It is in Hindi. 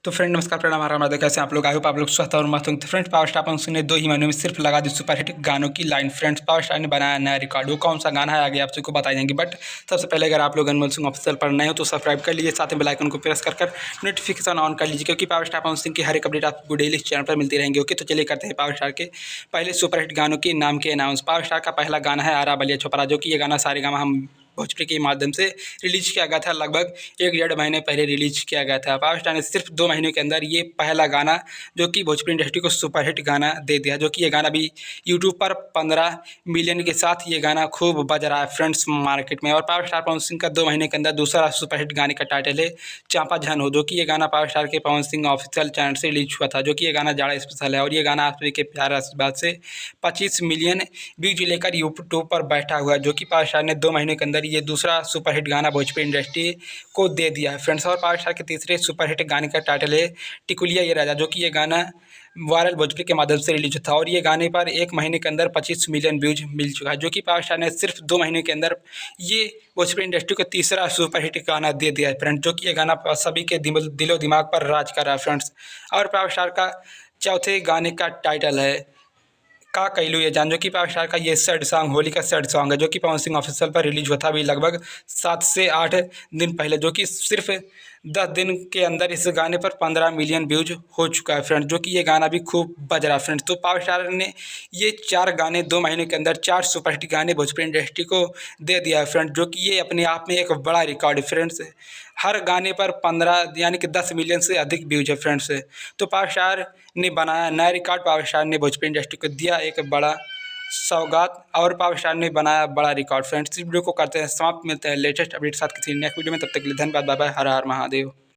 तो फ्रेंड नमस्कार, प्रणाम, हमारा कैसे आप लोग? आई होप आप लोग स्वस्थ और मस्त होंगे। तो फ्रेंड्स, पावर स्टार पंकज ने 2 ही महीनों में सिर्फ लगा दी सुपरहिट गानों की लाइन। फ्रेंड्स, पावर स्टार ने बनाया नया रिकॉर्ड। वो कौन सा गाना है आगे आप सबको बताई जाएंगे, बट सबसे पहले अगर आप लोग अनमोल सिंह ऑफिशियल पर नए हो तो सब्सक्राइब कर लीजिए, साथ में बेल आइकन को प्रेस कर नोटिफिकेशन ऑन कर लीजिए, क्योंकि पावर स्टार पंकज सिंह की हर एक अपडेट आपको डेली चैनल पर मिलती रहेंगी। ओके, तो चलिए करते हैं पावर स्टार के पहले सुपरहिट गानों के नाम के अनाउंस। पावर स्टार का पहला गाना है आरा बलिया छपरा, जो कि ये गाना सारेगामा हम भोजपुरी के माध्यम से रिलीज किया गया था। लगभग 1 डेढ़ महीने पहले रिलीज किया गया था। पावर स्टार ने सिर्फ 2 महीनों के अंदर ये पहला गाना जो कि भोजपुरी इंडस्ट्री को सुपरहिट गाना दे दिया, जो कि ये गाना भी यूट्यूब पर 15 मिलियन के साथ ये गाना खूब बज रहा है फ्रेंड्स मार्केट में। और पावर स्टार पवन सिंह का 2 महीने के अंदर दूसरा सुपरहिट गाने का टाइटल है चांपा झन हो, जो कि ये गाना पावर स्टार के पवन सिंह ऑफिशियल चैनल से रिलीज हुआ था, जो कि ये गाना जाड़ा स्पेशल है। और ये गाना आप सभी के प्यार आशीर्वाद से 25 मिलियन व्यूज लेकर यूट्यूब पर बैठा हुआ है, जो कि पावर स्टार ने 2 महीने के अंदर ये दूसरा सुपरहिट गाना भोजपुरी इंडस्ट्री को दे दिया है फ्रेंड्स। और पावर स्टार के तीसरे सुपरहिट गाने का टाइटल है टिकुलिया ये राजा, जो कि ये गाना वायरल भोजपुरी के माध्यम से रिलीज था। और ये गाने पर 1 महीने के अंदर 25 मिलियन व्यूज मिल चुका है, जो कि पावर स्टार ने सिर्फ 2 महीने के अंदर ये भोजपुरी इंडस्ट्री को तीसरा सुपरहिट गाना दे दिया है फ्रेंड्स, जो कि ये गाना सभी के दिलो दिमाग पर राज कर रहा है फ्रेंड्स। और पावर स्टार का चौथे गाने का टाइटल है का कैलू ये जान, जो कि पावर स्टार का ये सैड सॉन्ग होली का सैड सॉन्ग है, जो कि पवन सिंह ऑफिशियल पर रिलीज हुआ था अभी लगभग 7 से 8 दिन पहले, जो कि सिर्फ 10 दिन के अंदर इस गाने पर 15 मिलियन व्यूज हो चुका है फ्रेंड्स, जो कि ये गाना भी खूब बज रहा है फ्रेंड्स। तो पावर स्टार ने ये 4 गाने 2 महीने के अंदर 4 सुपरहिट गाने भोजपुरी इंडस्ट्री को दे दिया है फ्रेंड्स, जो कि ये अपने आप में एक बड़ा रिकॉर्ड है फ्रेंड्स। हर गाने पर 15 यानी कि 10 मिलियन से अधिक व्यूज है फ्रेंड्स। तो पावर स्टार ने बनाया नया रिकॉर्ड, पावर स्टार ने भोजपुरी इंडस्ट्री को दिया एक बड़ा सौगात, और पावर स्टार ने बनाया बड़ा रिकॉर्ड फ्रेंड्स। इस वीडियो को करते हैं समाप्त, मिलते हैं लेटेस्ट अपडेट साथ किसी नेक्स्ट वीडियो में, तब तक के लिए धन्यवाद, बाय बाय, हर हर महादेव।